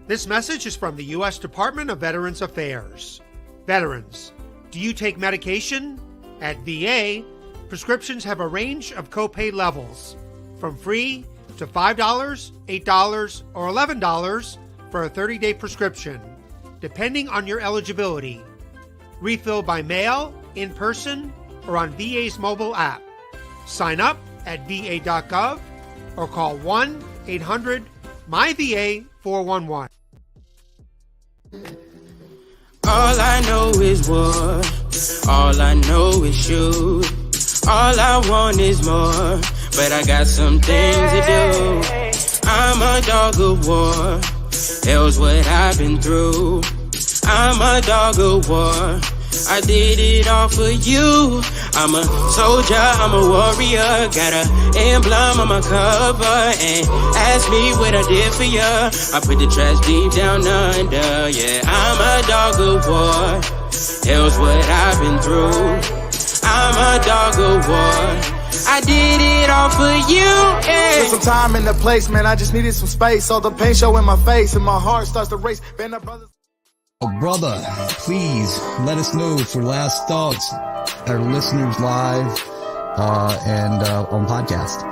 This message is from the U.S. Department of Veterans Affairs. Veterans, do you take medication? At VA, prescriptions have a range of copay levels, from free to $5, $8, or $11 for a 30-day prescription, depending on your eligibility. Refill by mail, in person, or on VA's mobile app. Sign up at va.gov or call 1-800-MyVA411. All I know is war. All I know is shoot. All I want is more, but I got some things to do. I'm a dog of war. Hell's what I've been through. I'm a dog of war. I did it all for you. I'm a soldier, I'm a warrior. Got an emblem on my cover. And ask me what I did for ya. I put the trash deep down under. Yeah, I'm a dog of war. Hell's what I've been through. I'm a dog of war. I did it all for you, yeah. Took some time in the place, man, I just needed some space. All the pain show in my face and my heart starts to race. Band of brothers. Oh, brother, please let us know for last thoughts, our listeners live and on podcast.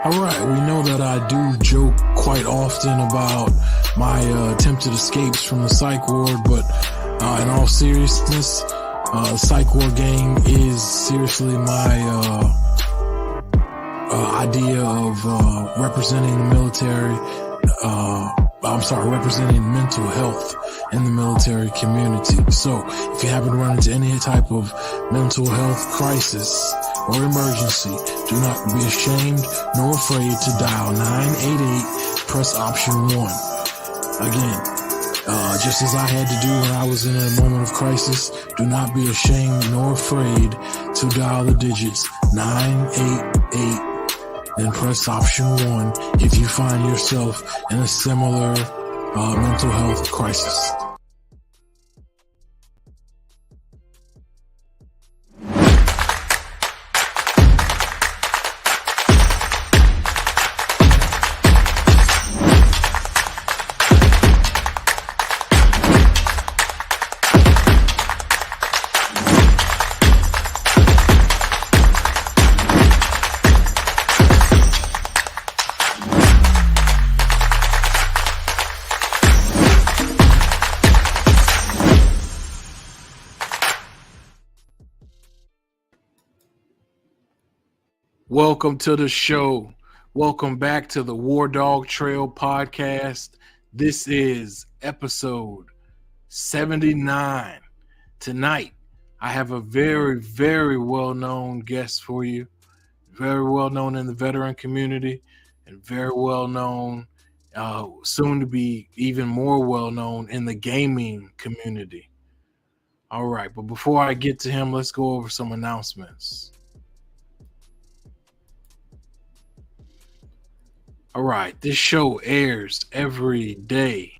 All right, we know that I do joke quite often about my attempted escapes from the psych ward, but in all seriousness, the psych ward gang is seriously my idea of representing the military. Representing mental health in the military community. So if you happen to run into any type of mental health crisis or emergency, do not be ashamed nor afraid to dial 988, press option 1. Again, just as I had to do when I was in a moment of crisis, do not be ashamed nor afraid to dial the digits 988, then press option 1 if you find yourself in a similar mental health crisis. Welcome to the show. Welcome back to the WarDawg Trail podcast. This is episode 79. Tonight, I have a very, very well-known guest for you. Very well-known in the veteran community and very well-known, soon to be even more well-known in the gaming community. All right, but before I get to him, let's go over some announcements. All right, this show airs every day.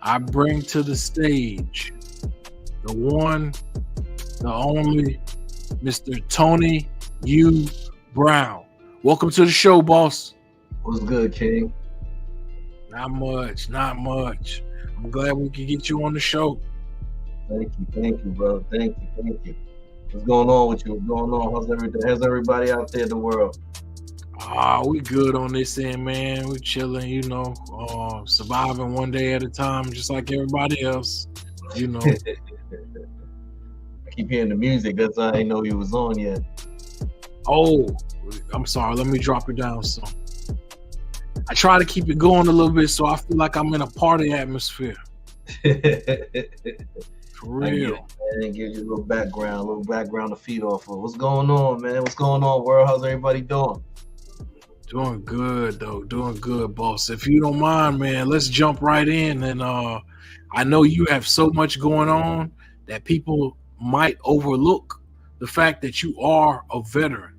I bring to the stage the one, the only, Mr. Tony U. Brown. Welcome to the show, boss. What's good, King? Not much. I'm glad we could get you on the show. Thank you, bro. Thank you. What's going on with you? What's going on? How's everybody out there in the world? We good on this end, man. We chilling, surviving one day at a time, just like everybody else, I keep hearing the music. That's why I didn't know you was on yet. Oh, I'm sorry. Let me drop it down some. I try to keep it going a little bit so I feel like I'm in a party atmosphere. For real. And give you a little background to feed off of. What's going on, man? What's going on, world? How's everybody doing? Doing good, though. Doing good, boss. If you don't mind, man, let's jump right in. And I know you have so much going on that people might overlook the fact that you are a veteran.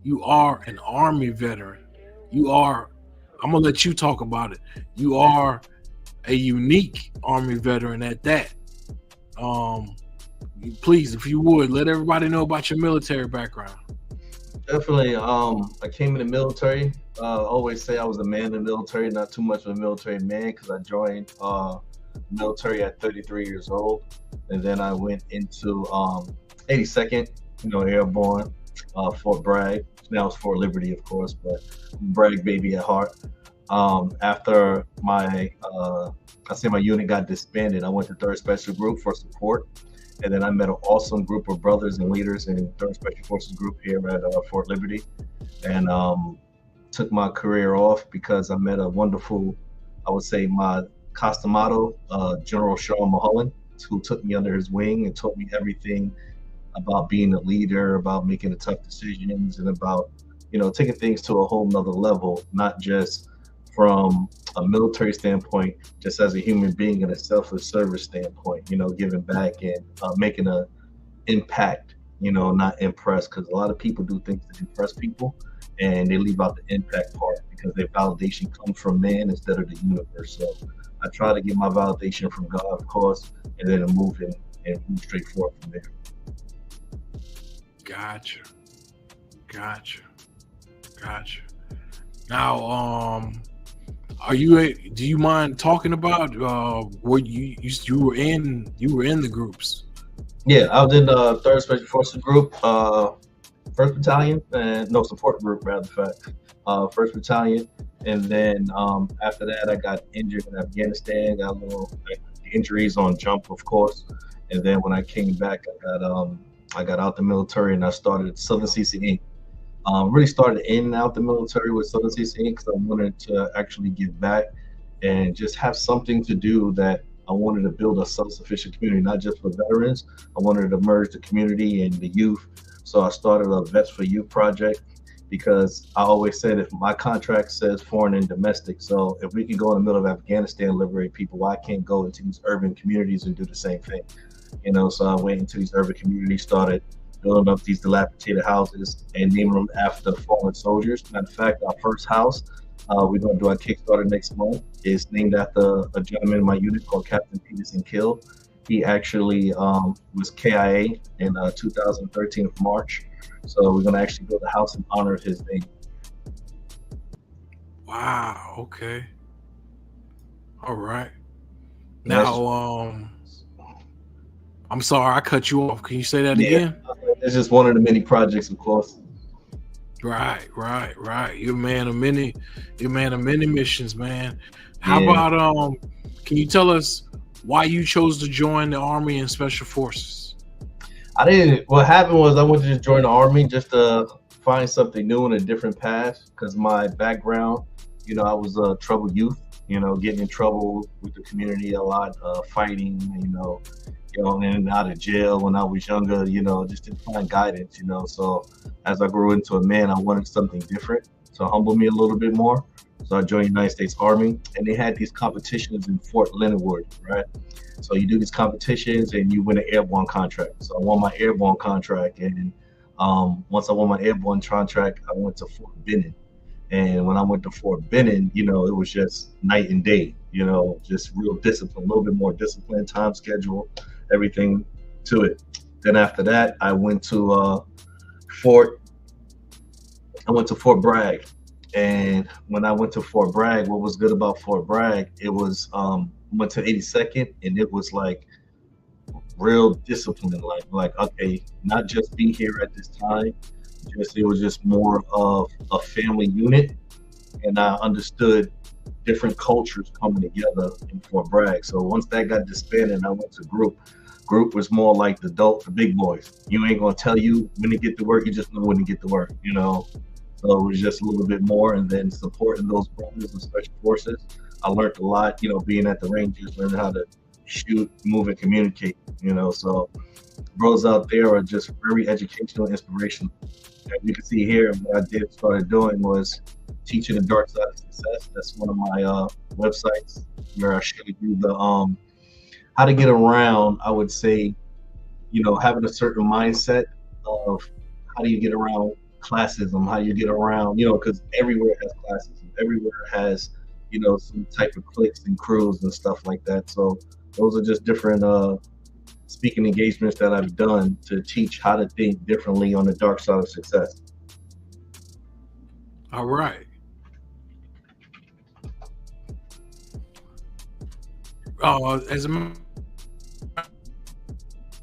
You are an Army veteran. I'm going to let you talk about it. You are a unique Army veteran at that. Please, if you would, let everybody know about your military background. Definitely. I came in the military. Always say I was a man in the military, not too much of a military man, because I joined military at 33 years old, and then I went into 82nd, Airborne, Fort Bragg. Now it's Fort Liberty, of course, but Bragg baby at heart. After my unit got disbanded, I went to 3rd Special Group for support. And then I met an awesome group of brothers and leaders in 3rd Special Forces Group here at Fort Liberty, and took my career off because I met a wonderful, I would say, my Costamato, General Sean Mulholland, who took me under his wing and taught me everything about being a leader, about making the tough decisions, and about, taking things to a whole nother level, not just from a military standpoint, just as a human being and a selfless service standpoint, giving back and making an impact, not impress, because a lot of people do things to impress people and they leave out the impact part because their validation comes from man instead of the universe. So I try to get my validation from God, of course, and then move straight forward from there. Gotcha. Now, do you mind talking about where you were in the groups? Yeah, I was in the 3rd Special Forces Group, 1st Battalion, support group, rather fact, 1st Battalion, and then after that I got injured in Afghanistan, got little injuries on jump, of course, and then when I came back, I got out the military and I started Southern CC Inc. Really started in and out the military with Southern CC Inc. because I wanted to actually give back and just have something to do that I wanted to build a self-sufficient community, not just for veterans. I wanted to merge the community and the youth. So I started a Vets for Youth project because I always said if my contract says foreign and domestic, so if we can go in the middle of Afghanistan and liberate people, why can't go into these urban communities and do the same thing? So I went into these urban communities, started building up these dilapidated houses and naming them after fallen soldiers. Matter of fact, our first house, we're going to do our Kickstarter next month, is named after a gentleman in my unit called Captain Peterson Kill. He actually was KIA in 2013 of March. So we're going to actually build a house in honor of his name. Wow. Okay. All right. Now, I'm sorry I cut you off. Can you say that again? It's just one of the many projects, of course. Right. You're a man of many missions, man. How about can you tell us why you chose to join the Army and Special Forces? What happened was I went to just join the Army just to find something new and a different path, because my background, I was a troubled youth, getting in trouble with the community a lot, fighting, in and out of jail when I was younger, just didn't find guidance, So as I grew into a man, I wanted something different to humble me a little bit more. So I joined the United States Army, and they had these competitions in Fort Leonard Wood, right? So you do these competitions and you win an airborne contract. So I won my airborne contract, and once I won my airborne contract, I went to Fort Benning. And when I went to Fort Benning, you know, it was just night and day, you know, just real discipline, a little bit more discipline, time schedule, everything to it. Then after that, Fort, I went to Fort Bragg. And when I went to Fort Bragg, what was good about Fort Bragg, it was, went to 82nd, and it was like real discipline, like, okay, not just be here at this time. Just, it was just more of a family unit, and I understood different cultures coming together in Fort Bragg. So once that got disbanded, I went to group. Group was more like the big boys. You ain't gonna tell you when to get to work. You just know when to get to work, you know. So it was just a little bit more, and then supporting those brothers and special forces. I learned a lot, you know, being at the Rangers, learning how to shoot, move, and communicate, you know. So bros out there are just very educational, inspirational. As you can see here, what I started doing was teaching the dark side of success. That's one of my websites where I show you the how to get around. I would say, you know, having a certain mindset of how do you get around classism, how you get around, you know, because everywhere has classism, everywhere has, you know, some type of cliques and crews and stuff like that. So those are just different speaking engagements that I've done to teach how to think differently on the dark side of success. All right. As a matter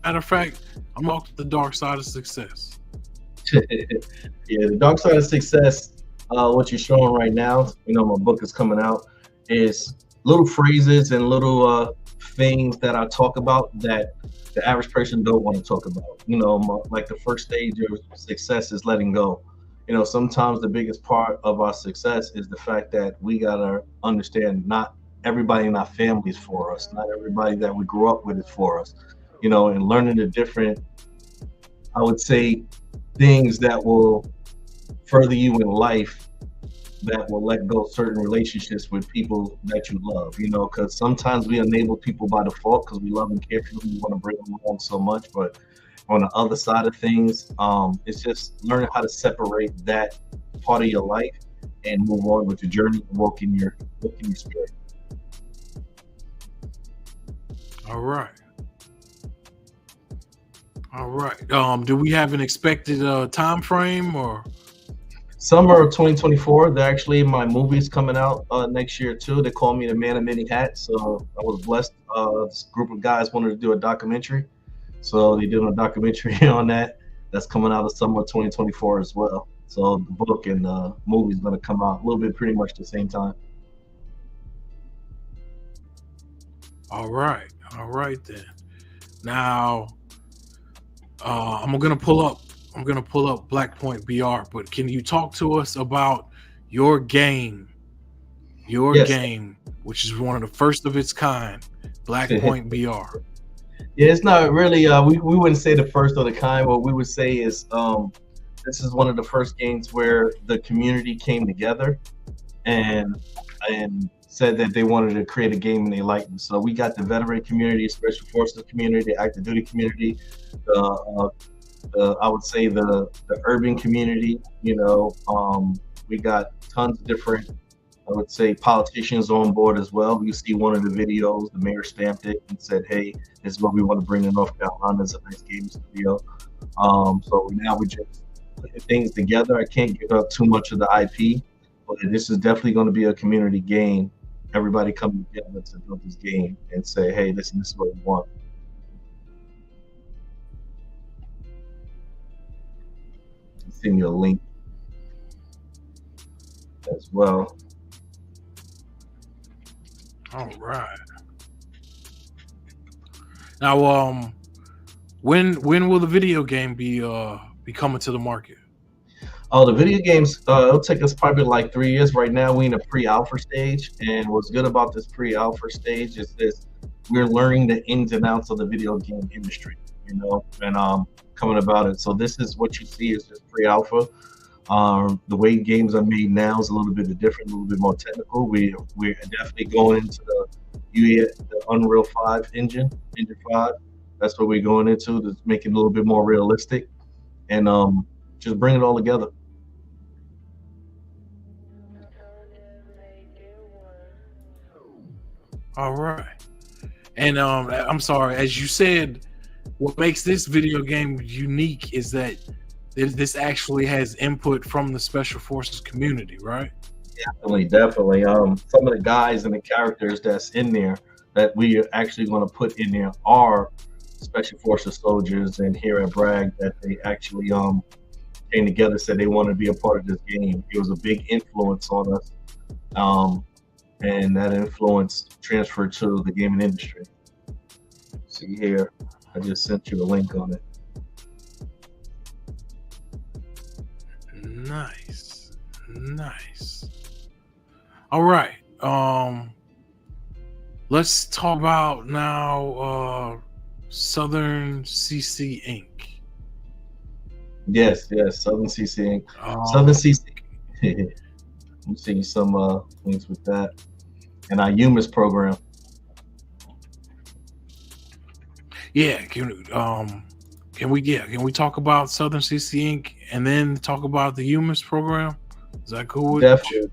of fact, I'm off the dark side of success. Yeah, the dark side of success, what you're showing right now, you know, my book is coming out, is little phrases and little things that I talk about that the average person don't want to talk about. You know, like the first stage of success is letting go. You know, sometimes the biggest part of our success is the fact that we gotta understand not everybody in our family is for us, not everybody that we grew up with is for us. You know, and learning the different, I would say, things that will further you in life, that will let go certain relationships with people that you love, you know, because sometimes we enable people by default because we love and care for them, we want to bring them along so much. But on the other side of things, it's just learning how to separate that part of your life and move on with your journey and walk in your spirit. All right. All right. Do we have an expected time frame or? Summer of 2024. They're actually, my movie's coming out next year too. They call me the man of many hats. So I was blessed. This group of guys wanted to do a documentary, so they did a documentary on that. That's coming out of summer of 2024 as well. So the book and the movie's going to come out a little bit, pretty much the same time. All right then. Now, I'm gonna pull up Black Point BR, but can you talk to us about your game? Yes. Game, which is one of the first of its kind, Black Point BR. Yeah, it's not really. We wouldn't say the first of the kind. What we would say is this is one of the first games where the community came together and said that they wanted to create a game and they liked it. So we got the veteran community, special forces community, active duty community, I would say the urban community. You know, we got tons of different, I would say, politicians on board as well. You see one of the videos, the mayor stamped it and said, "Hey, this is what we want to bring to North Carolina as a nice game studio." So now we just putting things together. I can't give up too much of the IP, but this is definitely going to be a community game. Everybody coming together to build this game and say, "Hey, this is what we want." Send you a link as well. All right. Now, when will the video game be coming to the market? Oh, the video games, it'll take us probably like 3 years. Right now, we're in a pre-alpha stage, and what's good about this pre-alpha stage is this: we're learning the ins and outs of the video game industry, you know, and coming about it. So this is what you see is just pre-alpha. The way games are made now is a little bit different, a little bit more technical. We're definitely going into the Unreal 5 engine 5. That's what we're going into, to make it a little bit more realistic and just bring it all together. All right. And I'm sorry, as you said, what makes this video game unique is that this actually has input from the Special Forces community, right? Definitely. Some of the guys and the characters that's in there that we are actually going to put in there are Special Forces soldiers, and here at Bragg that they actually came together, said they wanted to be a part of this game. It was a big influence on us, and that influence transferred to the gaming industry. See here, I just sent you a link on it. Nice. All right. Let's talk about now Southern CC Inc. Yes, Southern CC Inc. Southern CC. I'm seeing some links with that, and our UMIS program. Yeah, can we talk about Southern CC Inc. and then talk about the UMIS program? Is that cool? Definitely.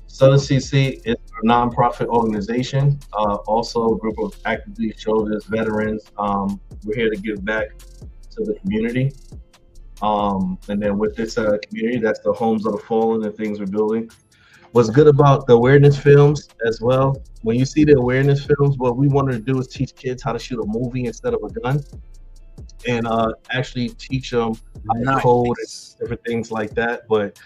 Southern CC is a nonprofit organization, also a group of active duty soldiers, veterans. We're here to give back to the community. And then with this community, that's the homes of the fallen and things we're building. What's good about the awareness films as well, when you see the awareness films, what we wanted to do is teach kids how to shoot a movie instead of a gun, and actually teach them how to code and different things like that, but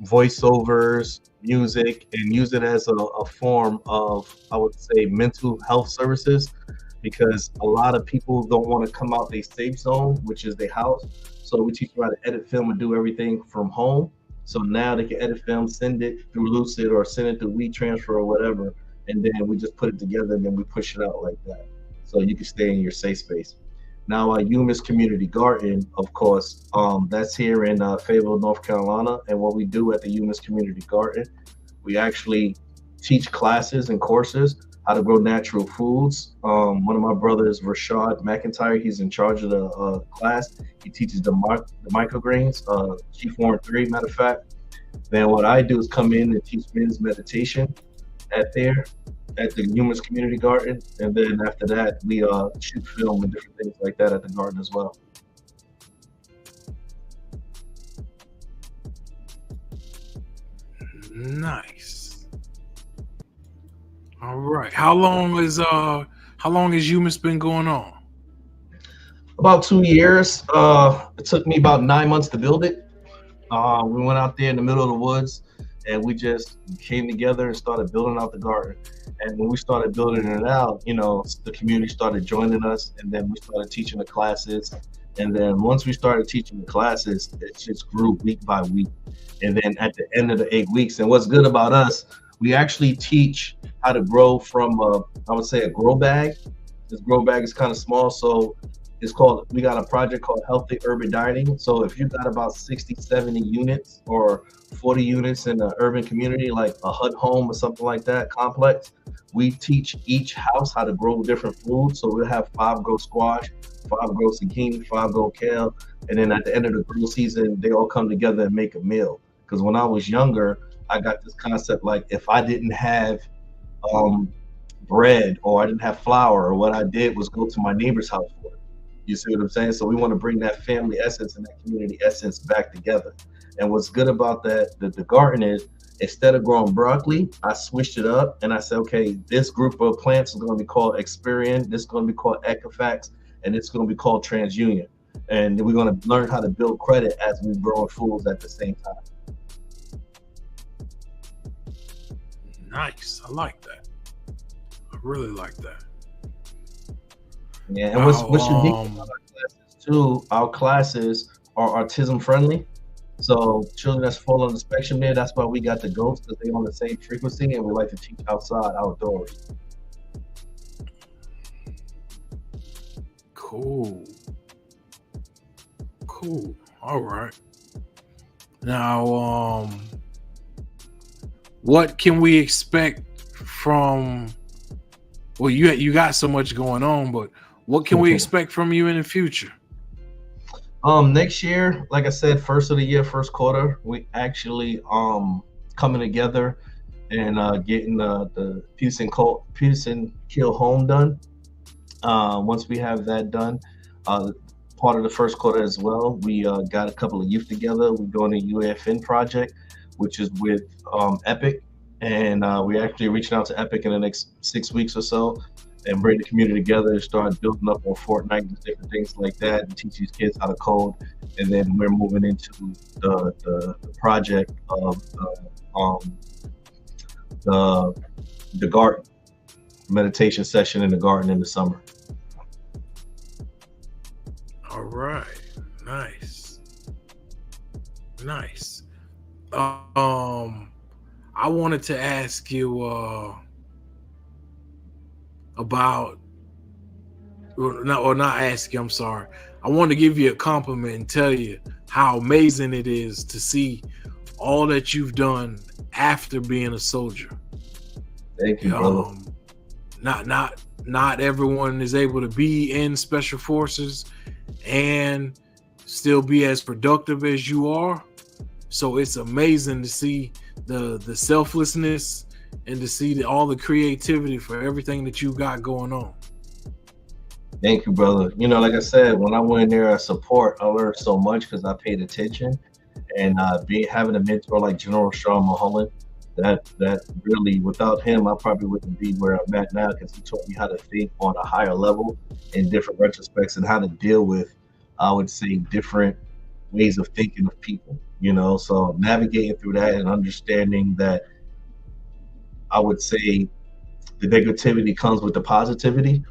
voiceovers, music, and use it as a form of, I would say, mental health services, because a lot of people don't want to come out their safe zone, which is their house. So we teach them how to edit film and do everything from home. So now they can edit film, send it through Lucid or send it through WeTransfer or whatever, and then we just put it together and then we push it out like that. So you can stay in your safe space. Now our UMIS Community Garden, of course, that's here in Fayetteville, North Carolina. And what we do at the UMIS Community Garden, we actually teach classes and courses how to grow natural foods. One of my brothers, Rashad McIntyre, he's in charge of the class. He teaches the microgreens, Chief Warrant 3, matter of fact. Then what I do is come in and teach men's meditation at the UMIS Community Garden. And then after that, we shoot film and different things like that at the garden as well. Nice. All right. How long has UMIS been going on? About 2 years. It took me about 9 months to build it. We went out there in the middle of the woods and we just came together and started building out the garden. And when we started building it out, the community started joining us, and then we started teaching the classes. And then once we started teaching the classes, it just grew week by week. And then at the end of the 8 weeks, and what's good about us, we actually teach how to grow from a grow bag. This grow bag is kind of small, so we got a project called Healthy Urban Dining. So if you've got about 60, 70 units or 40 units in an urban community, like a HUD home or something like that, complex, we teach each house how to grow different foods. So we'll have 5 grow squash, 5 grow zucchini, 5 grow kale. And then at the end of the grow season, they all come together and make a meal. Because when I was younger, I got this concept, like if I didn't have bread or I didn't have flour, or what I did was go to my neighbor's house for it. You see what I'm saying? So we want to bring that family essence and that community essence back together. And what's good about that, the garden is, instead of growing broccoli, I switched it up and I said, okay, this group of plants is going to be called Experian, this is going to be called Equifax, and it's going to be called TransUnion. And we're going to learn how to build credit as we grow foods at the same time. Nice. I like that. I really like that. Yeah, and what's unique about our classes too, our classes are autism friendly. So children that's fall on the spectrum there, that's why we got the goats, because they're on the same frequency, and we like to teach outside, outdoors. Cool. All right. Now, what can we expect from? Well, you got so much going on, but what can we expect from you in the future? Next year, like I said, first of the year, first quarter, we actually coming together and getting the Peterson Kill Home done. Once we have that done, part of the first quarter as well, we got a couple of youth together. We're doing a UAFN project, which is with Epic, and we're actually reaching out to Epic in the next 6 weeks or so, and bring the community together and start building up on Fortnite and different things like that, and teach these kids how to code. And then we're moving into the project of the garden meditation session in the garden in the summer. All right, nice. I wanted to ask you about, or not ask you, I'm sorry. I want to give you a compliment and tell you how amazing it is to see all that you've done after being a soldier. Thank you, brother. Not everyone is able to be in special forces and still be as productive as you are. So it's amazing to see the selflessness and to see all the creativity for everything that you got going on. Thank you, brother. You know, like I said, when I went in there as support, I learned so much because I paid attention, and having a mentor like General Sean Mulholland, that really, without him, I probably wouldn't be where I'm at now, because he taught me how to think on a higher level in different retrospects and how to deal with, I would say, different ways of thinking of people, you know. So navigating through that and understanding that, I would say, the negativity comes with the positivity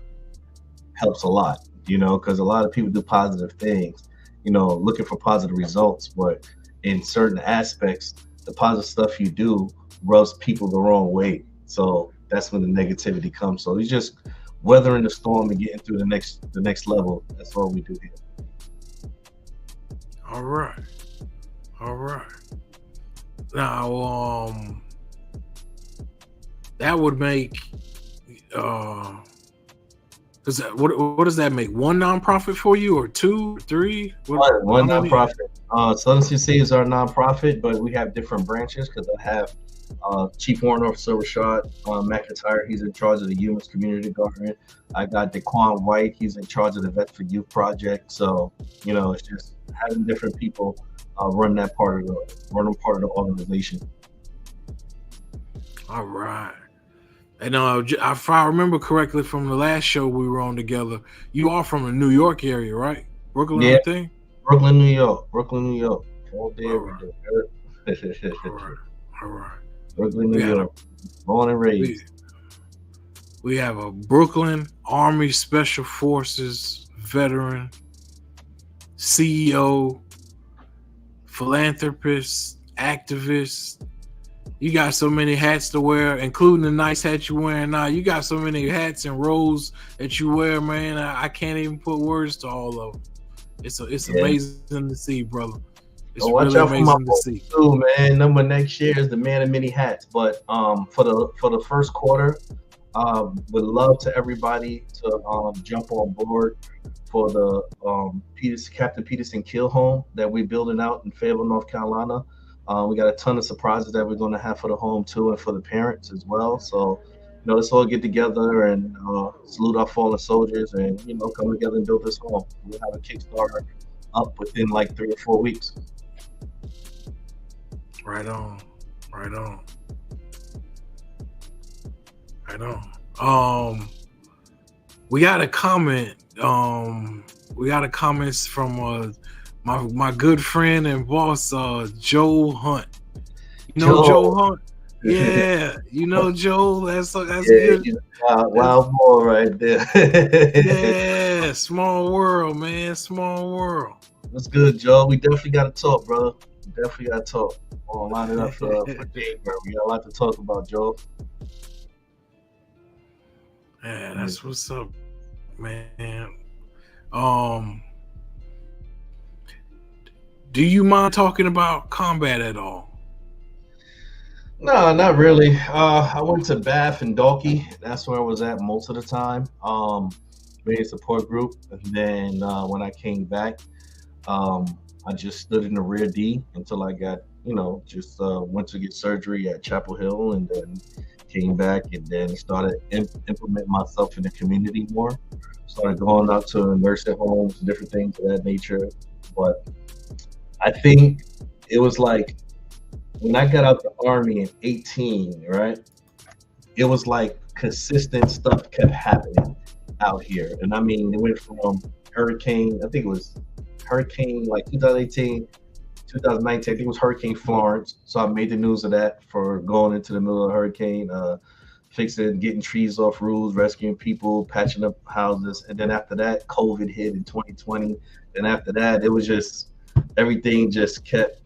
helps a lot, you know, because a lot of people do positive things, you know, looking for positive results, but in certain aspects, the positive stuff you do rubs people the wrong way. So that's when the negativity comes. So it's just weathering the storm and getting through the next level. That's all we do here. All right. Now, that would make, what does that make? One nonprofit for you, or two, or three? One nonprofit. Southern CC is our nonprofit, but we have different branches, because I have Chief Warrant Officer Rashad McIntyre. He's in charge of the Humans Community Garden. I got Daquan White. He's in charge of the Vets for Youth Project. So, you know, it's just having different people run part of the organization. All right. And if I remember correctly from the last show we were on together, you are from the New York area, right? Brooklyn, yeah. Everything? Brooklyn, New York. All day, every day. All right. Brooklyn, New York. Born and raised. We have a Brooklyn Army Special Forces veteran, CEO, philanthropist, activist. You got so many hats to wear, including the nice hat you're wearing now. You got so many hats and roles that you wear, man. I can't even put words to all of them. It's amazing to see, brother. It's watch really out for my amazing to see. Too, man. Number next year is the man of many hats. But for the first quarter, would love to everybody to jump on board for the Captain Peterson Kill Home that we're building out in Fayetteville, North Carolina. We got a ton of surprises that we're going to have for the home too, and for the parents as well. So, you know, let's all get together and salute our fallen soldiers, and, you know, come together and build this home. We'll have a Kickstarter up within like 3 or 4 weeks. Right on. We got a comment. We got a comments from my good friend and boss, Joe Hunt. You know Joe Hunt? Yeah, you know Joe. That's good. Wild boy right there. Yeah, small world, man. Small world. That's good, Joe. We definitely got to talk, brother. We definitely got to talk. We'll line it up for January. We got a lot to talk about, Joe. Yeah, that's what's up, man. Do you mind talking about combat at all? No, not really. I went to Bath and Dalkey. That's where I was at most of the time. Made a support group, and then when I came back, I I just stood in the rear D until I got, just went to get surgery at Chapel Hill, and then came back and then started implementing myself in the community more. Started going out to nursing homes, different things of that nature. But I think it was like when I got out the army in 18, right? It was like consistent stuff kept happening out here. And I mean, it went from hurricane, I think it was hurricane like 2018, 2019, I think it was Hurricane Florence. So I made the news of that for going into the middle of the hurricane, fixing, getting trees off roofs, rescuing people, patching up houses. And then after that, COVID hit in 2020. And after that, it was just, everything just kept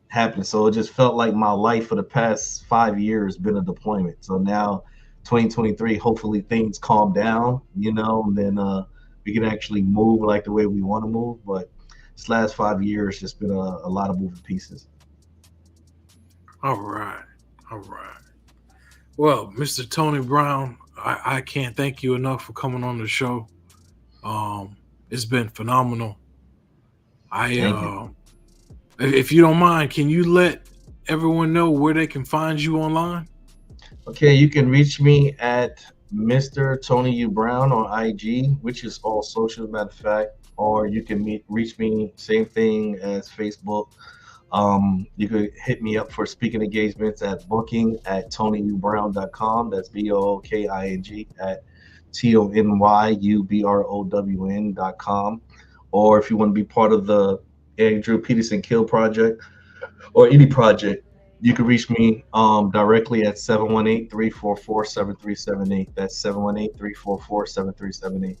happening. So it just felt like my life for the past 5 years been a deployment. So now 2023, hopefully things calm down, and then we can actually move like the way we want to move. But this last 5 years just been a lot of moving pieces. All right. Well, Mr. Tony Brown, I can't thank you enough for coming on the show. It's been phenomenal. If you don't mind, can you let everyone know where they can find you online? Okay, you can reach me at Mr. Tony U Brown on IG, which is all social, matter of fact, or you can reach me, same thing as Facebook. You could hit me up for speaking engagements at booking@tonyubrown.com. That's BOOKING at TONYUBROWN.com. Or if you want to be part of the Andrew Peterson Kill Project or any project, you can reach me directly at 718-344-7378. That's 718-344-7378.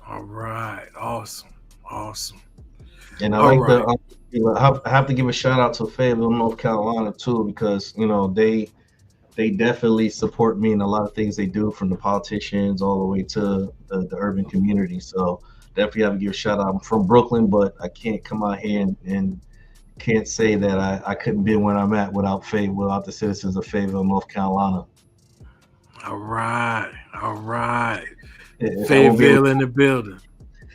All right. Awesome. And I have to give a shout out to Fayetteville, North Carolina too, because they definitely support me in a lot of things they do, from the politicians all the way to the urban community. So definitely have to give a shout out. I'm from Brooklyn, but I can't come out here and can't say that I couldn't be where I'm at without the citizens of Fayetteville, North Carolina. All right. Yeah, Fayetteville in the building.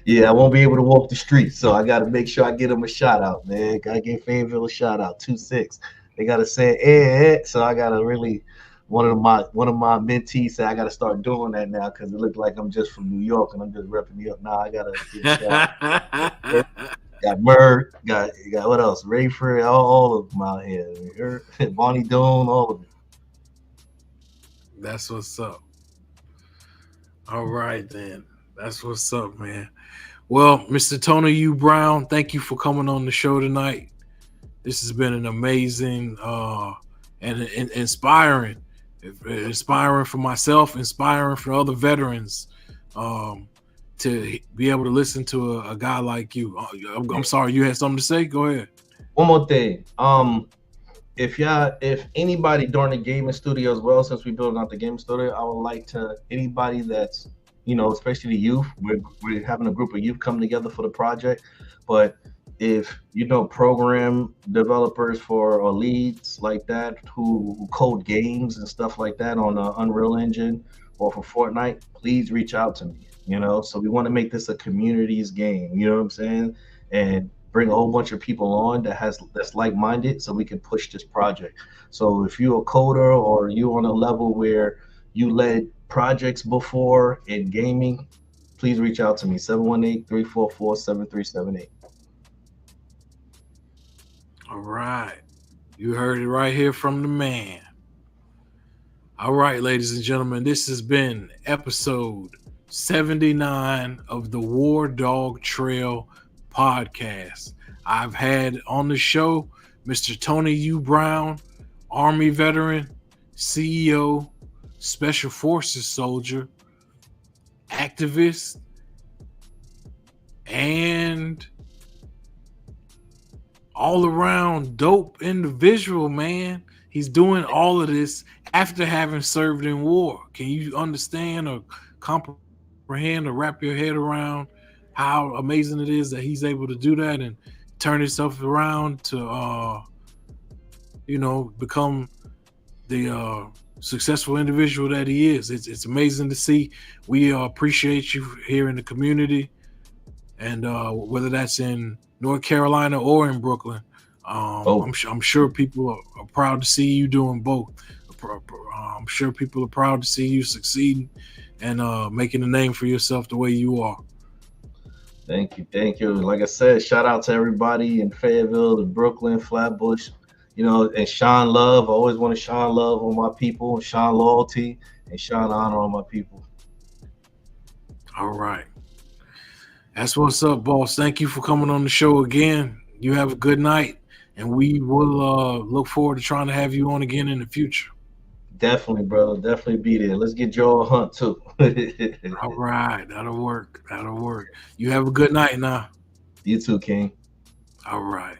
Yeah, I won't be able to walk the streets, so I got to make sure I get them a shout out, man. Gotta give Fayetteville a shout out. 2-6. They gotta say so I gotta really. One of my mentees said I gotta start doing that now because it looked like I'm just from New York and I'm just repping New York. Now I gotta give a shout out. Got Merck, got what else? Rayford, all of them out here. Bonnie Doon, all of it. That's what's up. All right, then. That's what's up, man. Well, Mr. Tony U Brown, thank you for coming on the show tonight. This has been an amazing and inspiring for myself, inspiring for other veterans to be able to listen to a guy like you. I'm sorry, you had something to say? Go ahead. One more thing. If anybody during the gaming studio as well, since we're building out the gaming studio, I would like to, anybody that's, especially the youth, we're having a group of youth come together for the project. But if program developers or leads like that who code games and stuff like that on Unreal Engine or for Fortnite, please reach out to me. So we want to make this a communities game. You know what I'm saying? And bring a whole bunch of people on that's like-minded so we can push this project. So if you're a coder or you on a level where you led projects before in gaming, please reach out to me, 718-344-7378. All right. You heard it right here from the man. All right, ladies and gentlemen, this has been episode 79 of the WarDawg Trail podcast. I've had on the show Mr. Tony U Brown, Army veteran, CEO, Special Forces soldier, activist, and all around dope individual, man. He's doing all of this after having served in war. Can you understand or comprehend or wrap your head around how amazing it is that he's able to do that and turn himself around to, become the successful individual that he is? It's amazing to see. We appreciate you here in the community, and whether that's in North Carolina or in Brooklyn. I'm sure people are proud to see you doing both. I'm sure people are proud to see you succeeding and making a name for yourself the way you are. Thank you. Like I said, shout out to everybody in Fayetteville, to Brooklyn, Flatbush, and Sean Love. I always want to Sean Love on my people, Sean Loyalty, and Sean Honor on my people. All right. That's what's up, boss. Thank you for coming on the show again. You have a good night, and we will look forward to trying to have you on again in the future. Definitely, brother. Definitely be there. Let's get Joel Hunt, too. All right. That'll work. You have a good night now. You too, King. All right.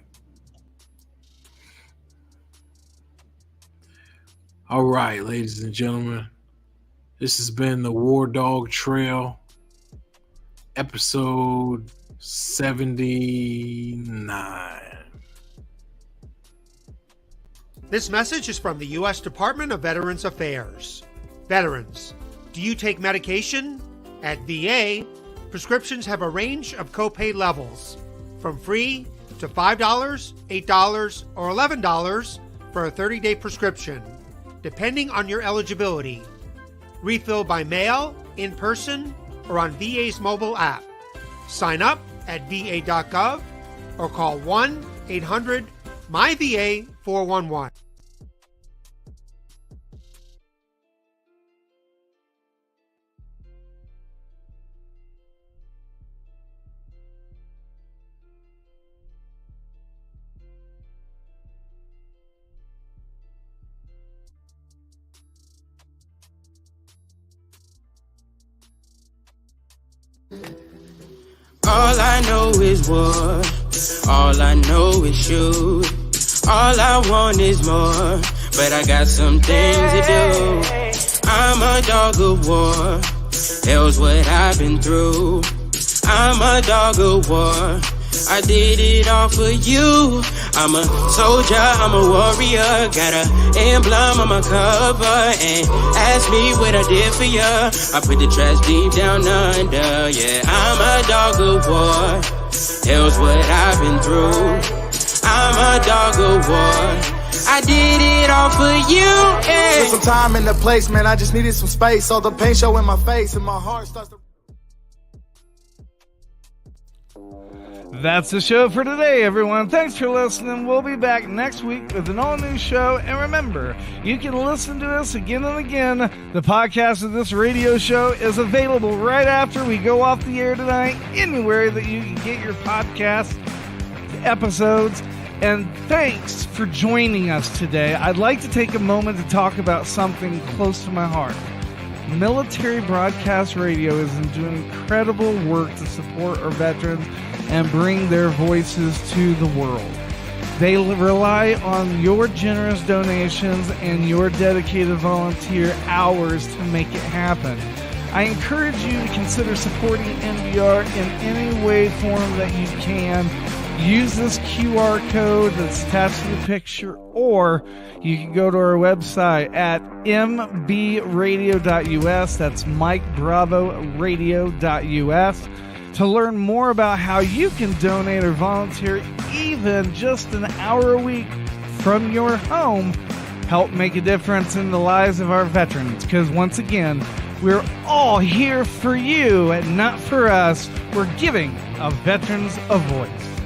All right, ladies and gentlemen. This has been the WarDawg Trail, episode 79. This message is from the U.S. Department of Veterans Affairs. Veterans, do you take medication? At VA, prescriptions have a range of copay levels, from free to $5, $8, or $11 for a 30-day prescription, depending on your eligibility. Refill by mail, in person, or on VA's mobile app. Sign up at va.gov or call 1-800-MyVA411. All I know is war. All I know is shoot. All I want is more, but I got some things to do. I'm a dog of war. Hell's what I've been through. I'm a dog of war. I did it all for you. I'm a soldier, I'm a warrior. Got an emblem on my cover. And ask me what I did for ya. I put the trash deep down under. Yeah, I'm a dog of war. Hell's what I've been through. I'm a dog of war. I did it all for you. Yeah. Took some time in the place, man. I just needed some space. All the pain show in my face, and my heart starts to. That's the show for today, everyone. Thanks for listening. We'll be back next week with an all-new show. And remember, you can listen to us again and again. The podcast of this radio show is available right after we go off the air tonight, anywhere that you can get your podcast episodes. And thanks for joining us today. I'd like to take a moment to talk about something close to my heart. Military Broadcast Radio is doing incredible work to support our veterans and bring their voices to the world. They rely on your generous donations and your dedicated volunteer hours to make it happen. I encourage you to consider supporting NBR in any way, form that you can. Use this QR code that's attached to the picture, or you can go to our website at mbradio.us. That's MikeBravoRadio.us to learn more about how you can donate or volunteer even just an hour a week from your home. Help make a difference in the lives of our veterans, because once again, we're all here for you and not for us. We're giving our veterans a voice.